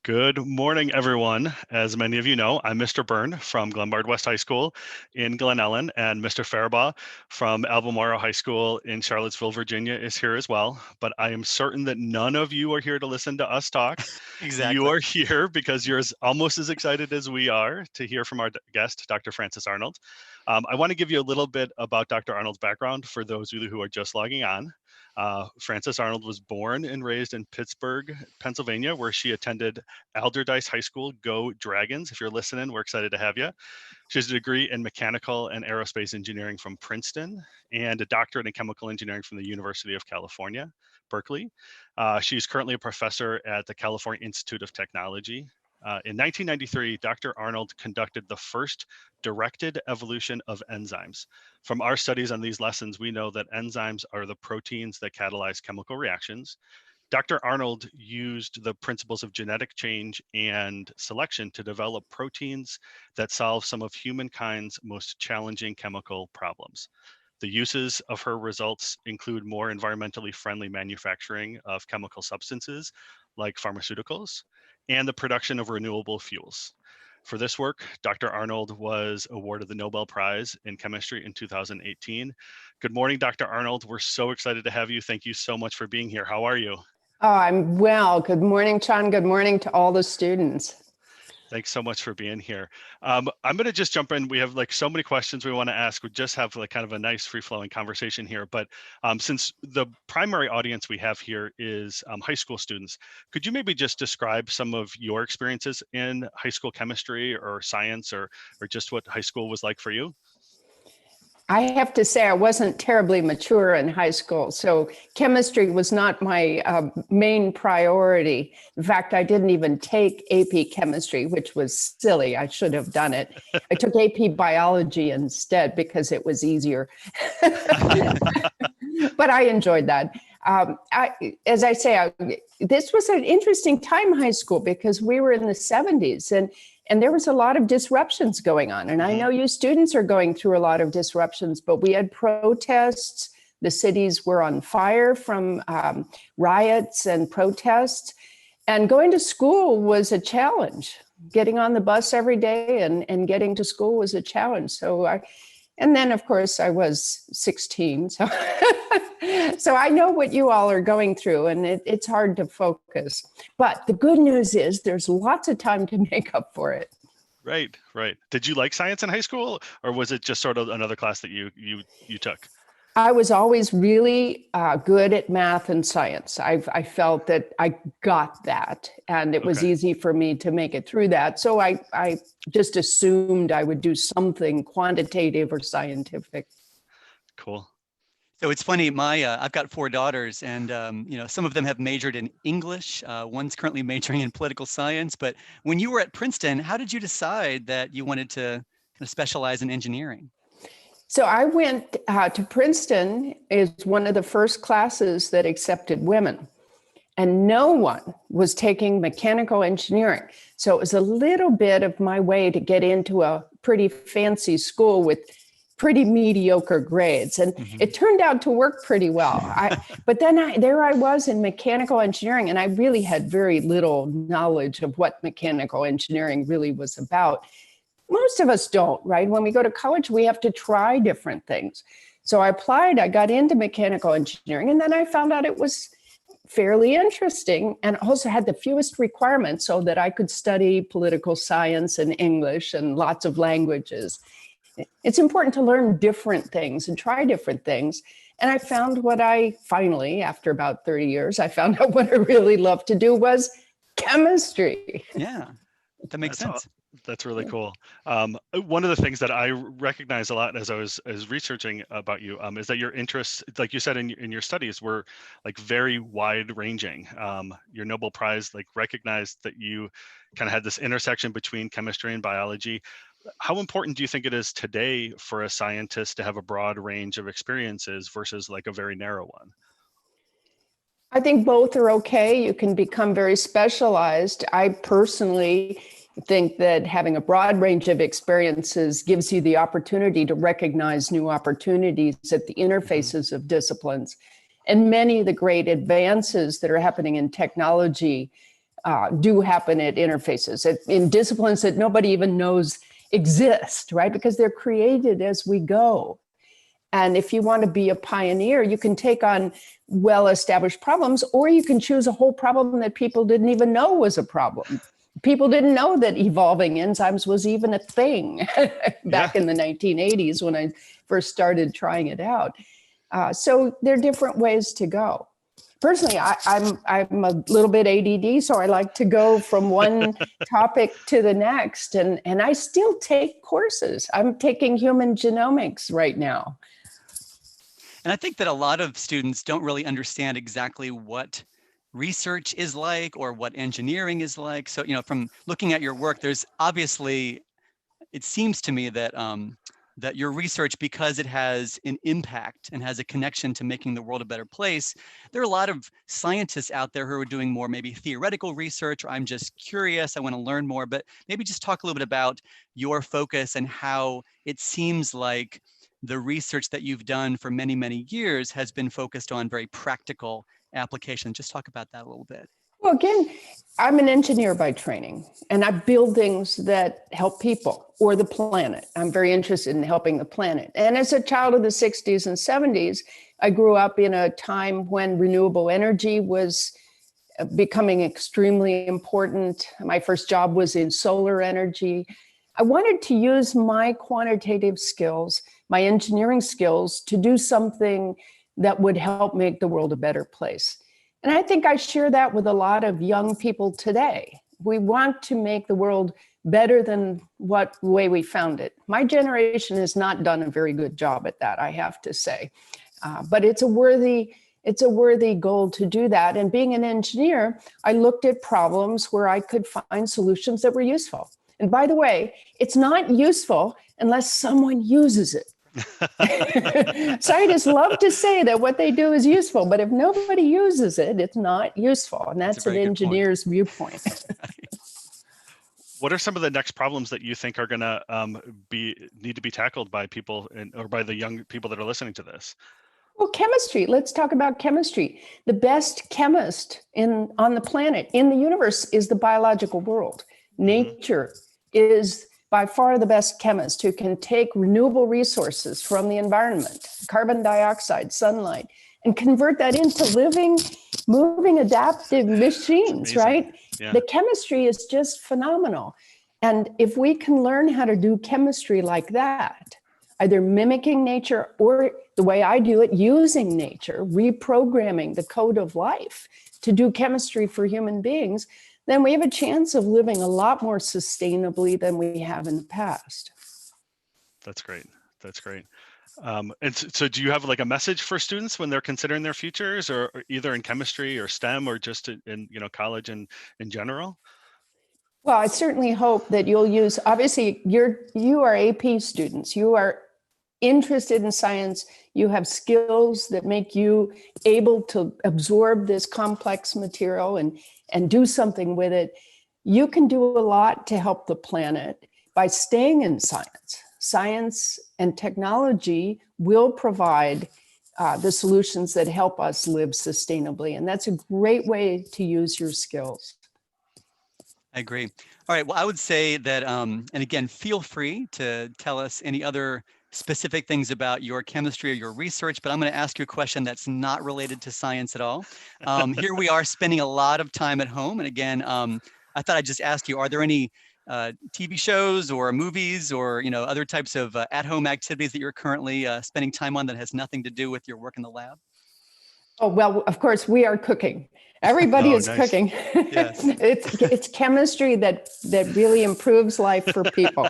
Good morning, everyone. As many of you know, I'm Mr. Byrne from Glenbard West High School in Glen Ellen, and Mr. Faribaugh from Albemarle High School in Charlottesville, Virginia is here as well. But I am certain that none of you are here to listen to us talk. Exactly. You are here because you're almost as excited as we are to hear from our guest, Dr. Frances Arnold. I want to give you a little bit about Dr. Arnold's background for those of you who are just logging on. Frances Arnold was born and raised in Pittsburgh, Pennsylvania, where she attended Alderdice High School. Go Dragons. If you're listening, we're excited to have you. She has a degree in mechanical and aerospace engineering from Princeton and a doctorate in chemical engineering from the University of California, Berkeley. She's currently a professor at the California Institute of Technology. In 1993, Dr. Arnold conducted the first directed evolution of enzymes. From our studies on these lessons, we know that enzymes are the proteins that catalyze chemical reactions. Dr. Arnold used the principles of genetic change and selection to develop proteins that solve some of humankind's most challenging chemical problems. The uses of her results include more environmentally friendly manufacturing of chemical substances like pharmaceuticals and the production of renewable fuels. For this work, Dr. Arnold was awarded the Nobel Prize in Chemistry in 2018. Good morning, Dr. Arnold. We're so excited to have you. Thank you so much for being here. How are you? Oh, I'm well. Good morning, Sean. Good morning to all the students. Thanks so much for being here. I'm going to just jump in. We have like so many questions we want to ask. We just have like kind of a nice free-flowing conversation here. But since the primary audience we have here is high school students, could you maybe just describe some of your experiences in high school chemistry or science or just what high school was like for you? I have to say I wasn't terribly mature in high school, so chemistry was not my main priority. In fact, I didn't even take AP chemistry, which was silly. I should have done it. I took AP biology instead because it was easier. But I enjoyed that. As I say, this was an interesting time in high school because we were in the 70s and there was a lot of disruptions going on. And I know you students are going through a lot of disruptions, but we had protests. The cities were on fire from riots and protests. And going to school was a challenge. Getting on the bus every day and getting to school was a challenge. And then, of course, I was 16. So, so I know what you all are going through, and it's hard to focus. But the good news is there's lots of time to make up for it. Right, right. Did you like science in high school, or was it just sort of another class that you took? I was always really good at math and science. I felt that I got that, and it was easy for me to make it through that. So I just assumed I would do something quantitative or scientific. Cool. So it's funny, I've got 4 daughters, and some of them have majored in English. One's currently majoring in political science. But when you were at Princeton, how did you decide that you wanted to kind of specialize in engineering? So I went to Princeton is one of the first classes that accepted women, and no one was taking mechanical engineering. So it was a little bit of my way to get into a pretty fancy school with pretty mediocre grades. And it turned out to work pretty well. But then there I was in mechanical engineering, and I really had very little knowledge of what mechanical engineering really was about. Most of us don't, right? When we go to college, we have to try different things. So I applied, I got into mechanical engineering, and then I found out it was fairly interesting and also had the fewest requirements so that I could study political science and English and lots of languages. It's important to learn different things and try different things. And I found what I finally, after about 30 years, I found out what I really loved to do was chemistry. Yeah, that makes sense. That's really cool. One of the things that I recognize a lot as I was researching about you is that your interests, like you said in your studies, were like very wide ranging. Your Nobel Prize like recognized that you kind of had this intersection between chemistry and biology. How important do you think it is today for a scientist to have a broad range of experiences versus like a very narrow one? I think both are okay. You can become very specialized. I personally think that having a broad range of experiences gives you the opportunity to recognize new opportunities at the interfaces of disciplines. And many of the great advances that are happening in technology do happen at interfaces, in disciplines that nobody even knows exist, right? Because they're created as we go. And if you want to be a pioneer, you can take on well-established problems, or you can choose a whole problem that people didn't even know was a problem. People didn't know that evolving enzymes was even a thing back in the 1980s when I first started trying it out. So there are different ways to go. Personally, I'm a little bit ADD, so I like to go from one topic to the next, and I still take courses. I'm taking human genomics right now. And I think that a lot of students don't really understand exactly what research is like or what engineering is like. So, from looking at your work, there's obviously, it seems to me that that your research, because it has an impact and has a connection to making the world a better place, there are a lot of scientists out there who are doing more maybe theoretical research, or I'm just curious, I want to learn more, but maybe just talk a little bit about your focus and how it seems like the research that you've done for many, many years has been focused on very practical applications. Just talk about that a little bit. Well, again, I'm an engineer by training, and I build things that help people or the planet. I'm very interested in helping the planet. And as a child of the 60s and 70s, I grew up in a time when renewable energy was becoming extremely important. My first job was in solar energy. I wanted to use my quantitative skills, my engineering skills, to do something that would help make the world a better place. And I think I share that with a lot of young people today. We want to make the world better than the way we found it. My generation has not done a very good job at that, I have to say. But it's a worthy goal to do that. And being an engineer, I looked at problems where I could find solutions that were useful. And by the way, it's not useful unless someone uses it. Scientists love to say that what they do is useful, but if nobody uses it, it's not useful. And that's an engineer's viewpoint. What are some of the next problems that you think are going to need to be tackled by people or by the young people that are listening to this? Well, chemistry. Let's talk about chemistry. The best chemist on the planet, in the universe, is the biological world. Nature is by far the best chemist who can take renewable resources from the environment, carbon dioxide, sunlight, and convert that into living, moving, adaptive machines, right? Yeah. The chemistry is just phenomenal. And if we can learn how to do chemistry like that, either mimicking nature or the way I do it, using nature, reprogramming the code of life to do chemistry for human beings, then we have a chance of living a lot more sustainably than we have in the past. That's great. That's great. And so do you have like a message for students when they're considering their futures, or either in chemistry or STEM or just in college and in general? Well, I certainly hope that you'll use, obviously you are AP students, you are interested in science, you have skills that make you able to absorb this complex material and do something with it. You can do a lot to help the planet by staying in science. Science and technology will provide the solutions that help us live sustainably. And that's a great way to use your skills. I agree. All right. Well, I would say that, and again, feel free to tell us any other specific things about your chemistry or your research, but I'm going to ask you a question that's not related to science at all. Here we are spending a lot of time at home. And again, I thought I'd just ask you, are there any TV shows or movies or other types of at-home activities that you're currently spending time on that has nothing to do with your work in the lab? Oh, well, of course, we are cooking. Everybody is nice. Cooking. Yes. It's chemistry that really improves life for people.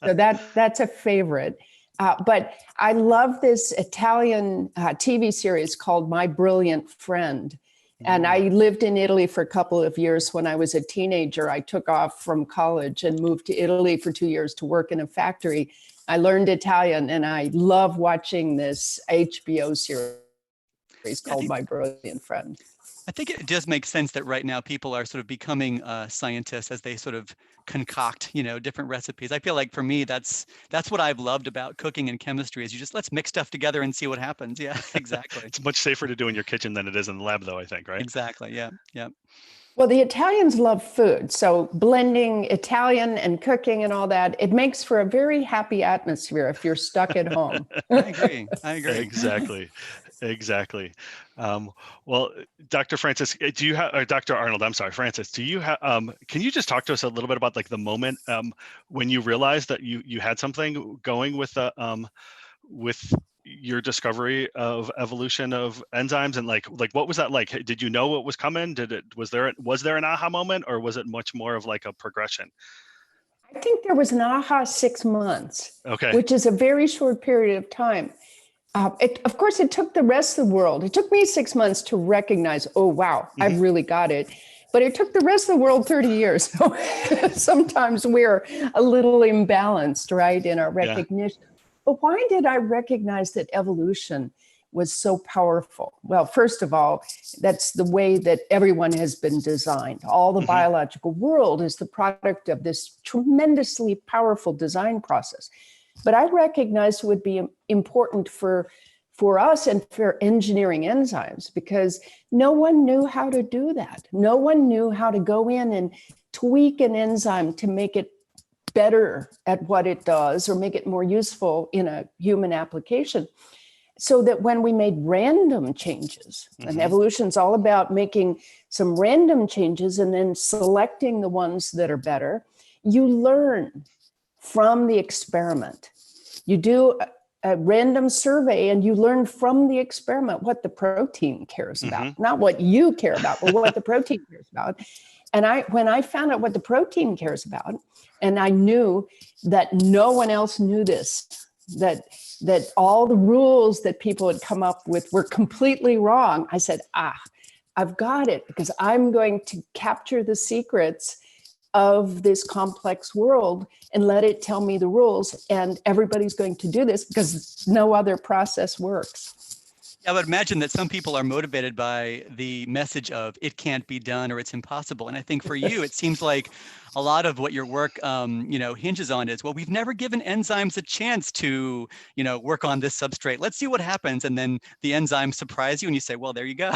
So that's a favorite. But I love this Italian TV series called My Brilliant Friend. And I lived in Italy for a couple of years. When I was a teenager, I took off from college and moved to Italy for 2 years to work in a factory. I learned Italian, and I love watching this HBO series called My Brilliant Friend. I think it does make sense that right now people are sort of becoming scientists as they sort of concoct, different recipes. I feel like for me, that's what I've loved about cooking and chemistry is let's mix stuff together and see what happens. Yeah, exactly. It's much safer to do in your kitchen than it is in the lab, though, I think, right? Exactly. Yeah. Yeah. Well, the Italians love food. So blending Italian and cooking and all that, it makes for a very happy atmosphere if you're stuck at home. I agree. I agree. Exactly. Exactly. Well, Dr. Francis, do you have, or Dr. Arnold, I'm sorry, Francis, do you have, can you just talk to us a little bit about like the moment when you realized that you had something going with your discovery of evolution of enzymes, and like what was that like? Did you know what was coming? Was there an aha moment, or was it much more of like a progression? I think there was an aha 6 months, Okay. which is a very short period of time. Of course, it took the rest of the world. It took me 6 months to recognize, oh, wow, I've really got it. But it took the rest of the world 30 years. So sometimes we're a little imbalanced, right, in our recognition. Yeah. But why did I recognize that evolution was so powerful? Well, first of all, that's the way that everyone has been designed. All the biological world is the product of this tremendously powerful design process. But I recognized it would be important for us and for engineering enzymes, because no one knew how to do that. No one knew how to go in and tweak an enzyme to make it better at what it does or make it more useful in a human application. So that when we made random changes, and evolution's all about making some random changes and then selecting the ones that are better, you learn from the experiment. You do a random survey and you learn from the experiment what the protein cares about, not what you care about, but what the protein cares about. And when I found out what the protein cares about, and I knew that no one else knew this, that all the rules that people had come up with were completely wrong, I said, I've got it, because I'm going to capture the secrets of this complex world and let it tell me the rules. And everybody's going to do this because no other process works. I would imagine that some people are motivated by the message of it can't be done or it's impossible. And I think for you, it seems like a lot of what your work, hinges on is, well, we've never given enzymes a chance to, work on this substrate. Let's see what happens. And then the enzymes surprise you and you say, well, there you go.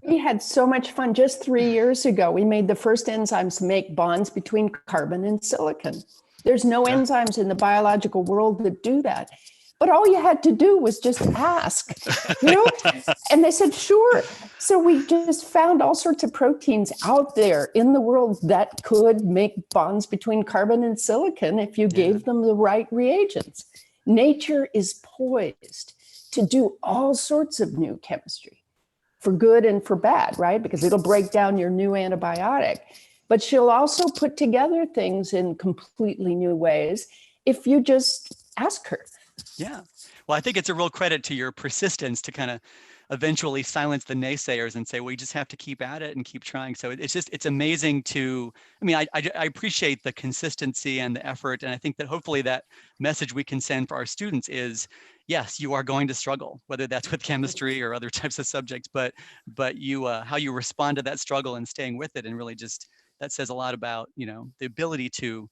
We had so much fun. Just 3 years ago, we made the first enzymes make bonds between carbon and silicon. There's no enzymes in the biological world that do that. But all you had to do was just ask, and they said, sure. So we just found all sorts of proteins out there in the world that could make bonds between carbon and silicon if you gave them the right reagents. Nature is poised to do all sorts of new chemistry, for good and for bad, right? Because it'll break down your new antibiotic. But she'll also put together things in completely new ways if you just ask her. Yeah. Well, I think it's a real credit to your persistence to kind of eventually silence the naysayers and say, well, you just have to keep at it and keep trying. So it's amazing I appreciate the consistency and the effort. And I think that hopefully that message we can send for our students is, yes, you are going to struggle, whether that's with chemistry or other types of subjects, but you, how you respond to that struggle and staying with it. And really just, that says a lot about, the ability to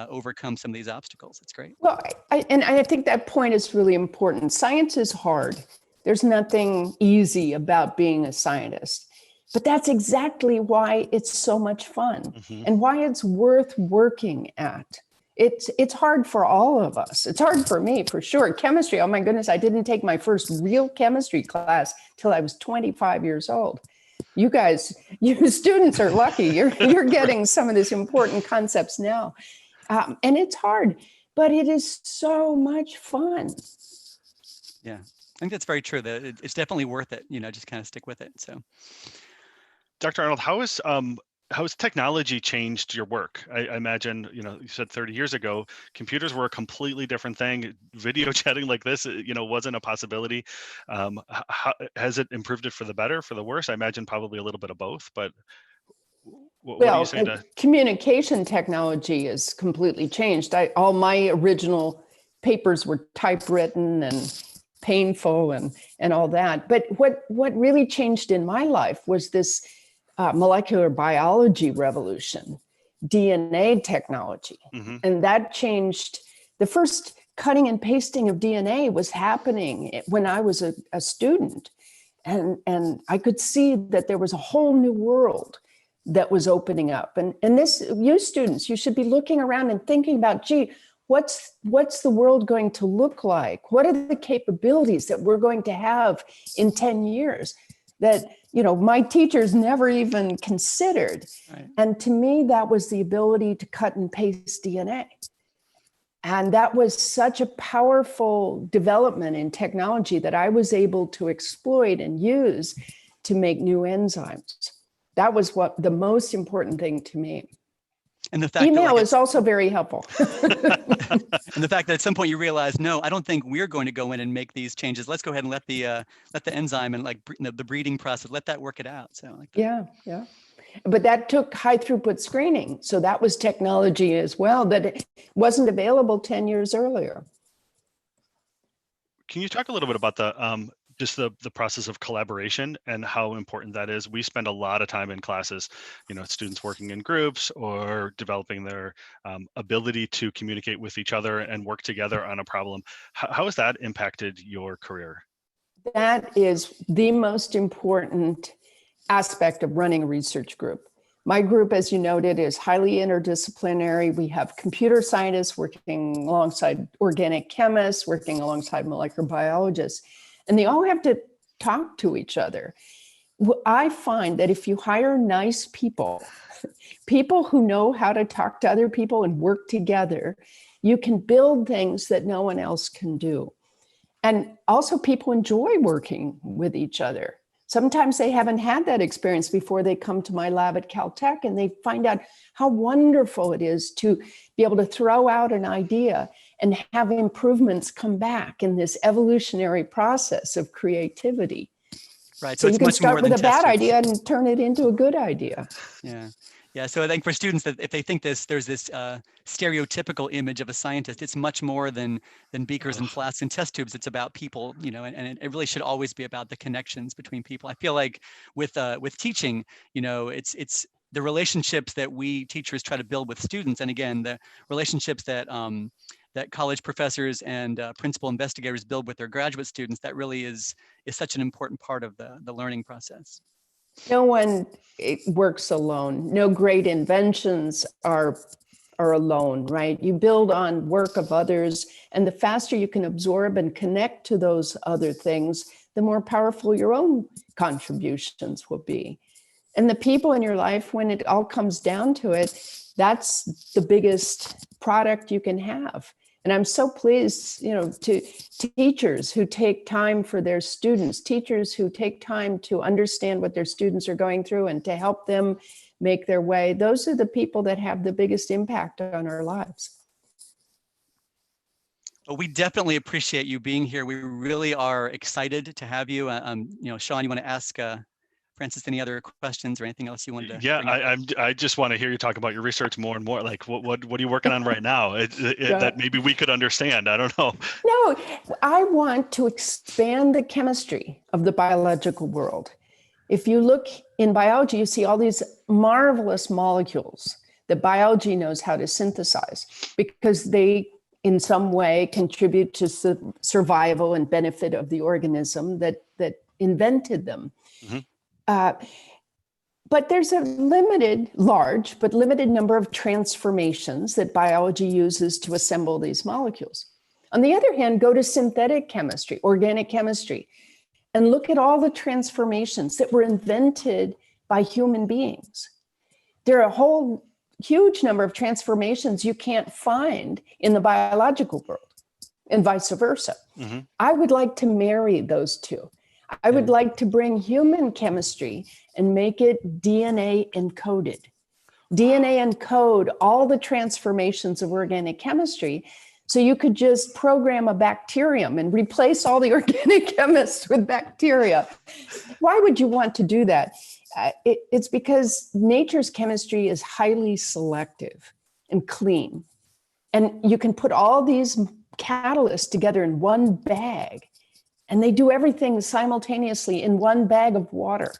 overcome some of these obstacles. It's great. Well, I think that point is really important. Science is hard. There's nothing easy about being a scientist, but that's exactly why it's so much fun and why it's worth working at. It's hard for all of us. It's hard for me, for sure. Chemistry, oh my goodness, I didn't take my first real chemistry class till I was 25 years old. You guys, you students are lucky. You're getting some of these important concepts now. And it's hard, but it is so much fun. Yeah, I think that's very true. That it's definitely worth it. Just kind of stick with it. So, Dr. Arnold, how has technology changed your work? I imagine, you said 30 years ago, computers were a completely different thing. Video chatting like this, wasn't a possibility. How has it improved it for the better, for the worse? I imagine probably a little bit of both, but what are you saying to... Communication technology has completely changed. All my original papers were typewritten and painful and all that. But what really changed in my life was this molecular biology revolution, DNA technology. And that changed. The first cutting and pasting of DNA was happening when I was a student. And I could see that there was a whole new world that was opening up. And this, you students, you should be looking around and thinking about, gee, what's the world going to look like? What are the capabilities that we're going to have in 10 years that, my teachers never even considered? Right. And to me, that was the ability to cut and paste DNA. And that was such a powerful development in technology that I was able to exploit and use to make new enzymes. That was what the most important thing to me. And the fact email that, is also very helpful. and the fact that at some point you realize, no, I don't think we're going to go in and make these changes. Let's go ahead and let the enzyme and the breeding process, let that work it out. So yeah. But that took high throughput screening. So that was technology as well that it wasn't available 10 years earlier. Can you talk a little bit about just the process of collaboration and how important that is? We spend a lot of time in classes, students working in groups or developing their ability to communicate with each other and work together on a problem. How has that impacted your career? That is the most important aspect of running a research group. My group, as you noted, is highly interdisciplinary. We have computer scientists working alongside organic chemists, working alongside molecular biologists, and they all have to talk to each other. I find that if you hire nice people, people who know how to talk to other people and work together, you can build things that no one else can do. And also people enjoy working with each other. Sometimes they haven't had that experience before they come to my lab at Caltech, and they find out how wonderful it is to be able to throw out an idea and have improvements come back in this evolutionary process of creativity. Right. So you can start with a bad idea and turn it into a good idea. Yeah. Yeah, so I think for students that if they think there's this stereotypical image of a scientist, it's much more than beakers and flasks and test tubes. It's about people, and it really should always be about the connections between people. I feel like with teaching, it's the relationships that we teachers try to build with students, and again, the relationships that that college professors and principal investigators build with their graduate students. That really is such an important part of the learning process. No one works alone. No great inventions are alone, right? You build on work of others, and the faster you can absorb and connect to those other things, the more powerful your own contributions will be. And the people in your life, when it all comes down to it, that's the biggest product you can have. And I'm so pleased, to teachers who take time for their students, teachers who take time to understand what their students are going through and to help them make their way. Those are the people that have the biggest impact on our lives. Well, we definitely appreciate you being here. We really are excited to have you. Sean, you want to ask Francis any other questions or anything else you wanted to? Yeah, I just want to hear you talk about your research more and more. Like, what are you working on right now that maybe we could understand? I don't know. No, I want to expand the chemistry of the biological world. If you look in biology, you see all these marvelous molecules that biology knows how to synthesize because they, in some way, contribute to survival and benefit of the organism that invented them. Mm-hmm. But there's a large but limited number of transformations that biology uses to assemble these molecules. On the other hand, go to synthetic chemistry, organic chemistry, and look at all the transformations that were invented by human beings. There are a whole huge number of transformations you can't find in the biological world, and vice versa. Mm-hmm. I would like to marry those two. I would like to bring human chemistry and make it DNA encoded. DNA encode all the transformations of organic chemistry. So you could just program a bacterium and replace all the organic chemists with bacteria. Why would you want to do that? It's because nature's chemistry is highly selective and clean. And you can put all these catalysts together in one bag. And they do everything simultaneously in one bag of water.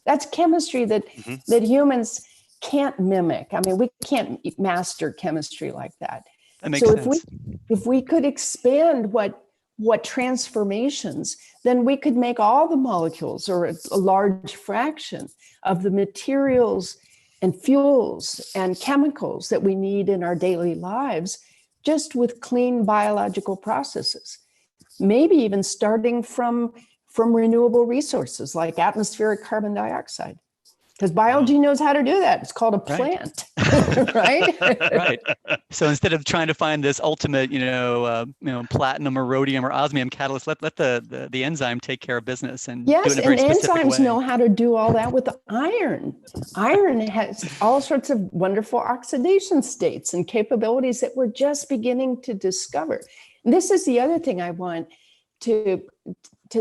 That's chemistry that humans can't mimic. I mean, we can't master chemistry like that. That makes sense. If we could expand what transformations, then we could make all the molecules or a large fraction of the materials and fuels and chemicals that we need in our daily lives just with clean biological processes. Maybe even starting from renewable resources like atmospheric carbon dioxide. Because biology knows how to do that. It's called a plant, right? Right. So instead of trying to find this ultimate, platinum or rhodium or osmium catalyst, let the enzyme take care of business and do it in a very specific way. Enzymes know how to do all that with iron. Iron has all sorts of wonderful oxidation states and capabilities that we're just beginning to discover. And this is the other thing I want to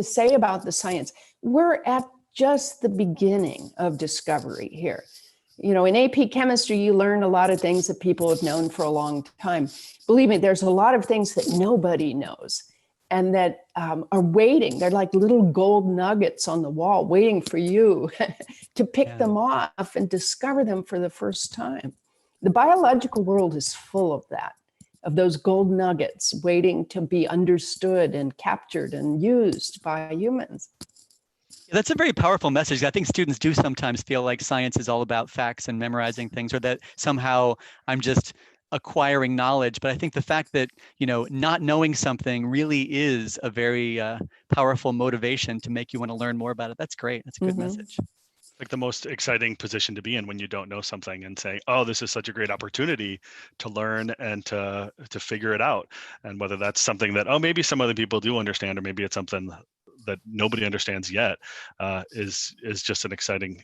say about the science. We're at just the beginning of discovery here. In AP chemistry, you learn a lot of things that people have known for a long time. Believe me, there's a lot of things that nobody knows and that are waiting. They're like little gold nuggets on the wall waiting for you to pick them off and discover them for the first time. The biological world is full of that, of those gold nuggets waiting to be understood and captured and used by humans. That's a very powerful message. I think students do sometimes feel like science is all about facts and memorizing things, or that somehow I'm just acquiring knowledge. But I think the fact that, not knowing something really is a very powerful motivation to make you want to learn more about it. That's great. That's a good message. Like the most exciting position to be in when you don't know something and say, oh, this is such a great opportunity to learn and to figure it out. And whether that's something that, maybe some other people do understand, or maybe it's something that nobody understands yet, is just an exciting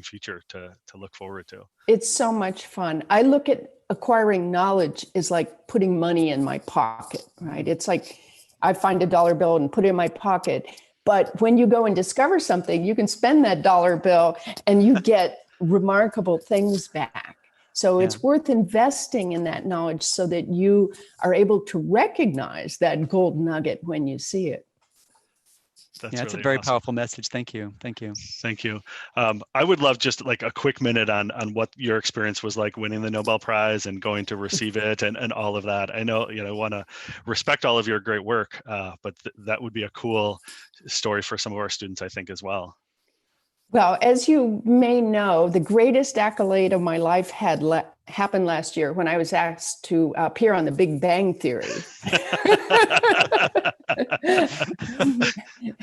feature to look forward to. It's so much fun. I look at acquiring knowledge is like putting money in my pocket, right? It's like I find a dollar bill and put it in my pocket. But when you go and discover something, you can spend that dollar bill and you get remarkable things back. So it's worth investing in that knowledge so that you are able to recognize that gold nugget when you see it. That's really a really very awesome. powerful message. Thank you. Thank you. Thank you. I would love just like a quick minute on what your experience was like winning the Nobel Prize and going to receive it and all of that. I know, want to respect all of your great work, but that would be a cool story for some of our students, I think, as well. Well, as you may know, the greatest accolade of my life had happened last year when I was asked to appear on The Big Bang Theory.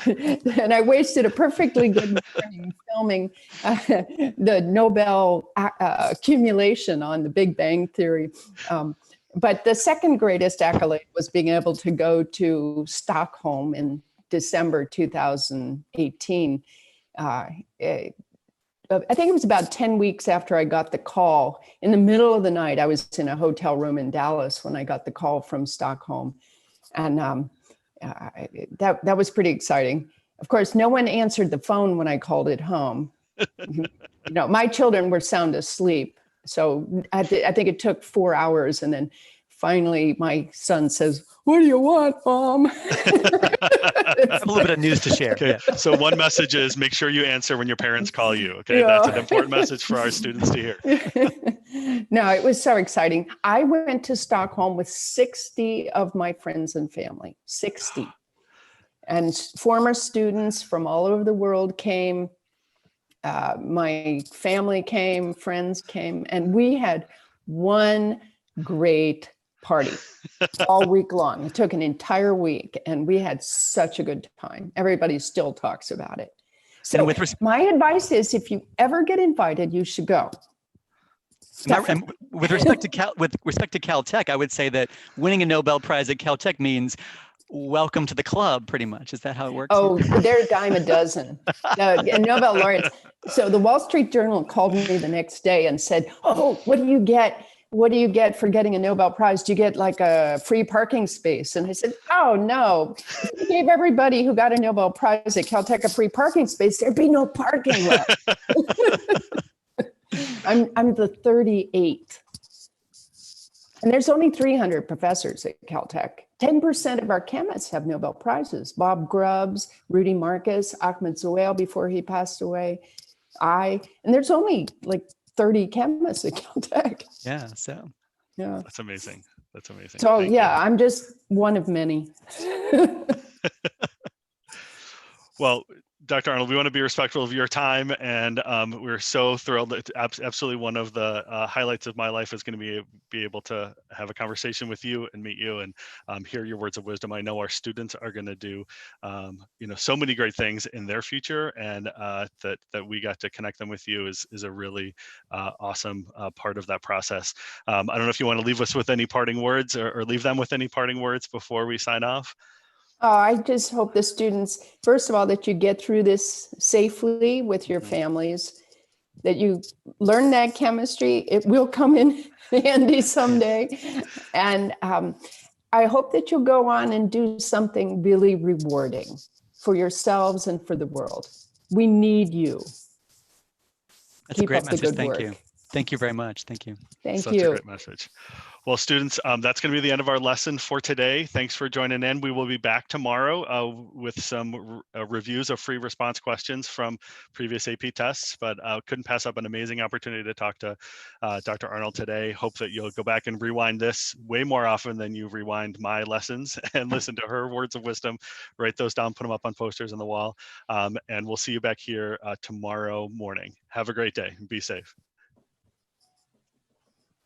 And I wasted a perfectly good morning filming the Nobel accumulation on The Big Bang Theory. But the second greatest accolade was being able to go to Stockholm in December 2018. I think it was about 10 weeks after I got the call. In the middle of the night, I was in a hotel room in Dallas when I got the call from Stockholm. And that was pretty exciting. Of course, no one answered the phone when I called it home. My children were sound asleep. So I think it took 4 hours. And then finally, my son says, "What do you want, Mom?" A little bit of news to share. Okay. Yeah. So one message is make sure you answer when your parents call you. Okay. That's an important message for our students to hear. No, it was so exciting. I went to Stockholm with 60 of my friends and family, 60. And former students from all over the world came. My family came, friends came, and we had one great party all week long. It took an entire week and we had such a good time. Everybody still talks about it. So my advice is if you ever get invited, you should go. And with respect to Caltech, I would say that winning a Nobel Prize at Caltech means welcome to the club, pretty much. Is that how it works? Oh, they're a dime a dozen. Nobel laureates. So the Wall Street Journal called me the next day and said, "Oh, what do you get? What do you get for getting a Nobel Prize? Do you get like a free parking space?" And I said, "Oh, no. If we gave everybody who got a Nobel Prize at Caltech a free parking space, there'd be no parking left." I'm the 38th. And there's only 300 professors at Caltech. 10% of our chemists have Nobel Prizes. Bob Grubbs, Rudy Marcus, Ahmed Zewail before he passed away. And there's only like 30 chemists at Caltech. Yeah, so. Yeah. That's amazing. That's amazing. So I'm just one of many. Well, Dr. Arnold, we want to be respectful of your time, and we're so thrilled. That absolutely one of the highlights of my life is going to be able to have a conversation with you and meet you and hear your words of wisdom. I know our students are going to do, so many great things in their future, and that we got to connect them with you is a really awesome part of that process. I don't know if you want to leave us with any parting words or leave them with any parting words before we sign off. Oh, I just hope the students, first of all, that you get through this safely with your families, that you learn that chemistry. It will come in handy someday. And I hope that you'll go on and do something really rewarding for yourselves and for the world. We need you. That's a great message. Good Thank work. you. Thank you very much. Thank you. Thank Such you. a great message. Well, students, that's going to be the end of our lesson for today. Thanks for joining in. We will be back tomorrow with some reviews of free response questions from previous AP tests, but couldn't pass up an amazing opportunity to talk to Dr. Arnold today. Hope that you'll go back and rewind this way more often than you rewind my lessons and listen to her words of wisdom, write those down, put them up on posters on the wall, and we'll see you back here tomorrow morning. Have a great day. Be safe.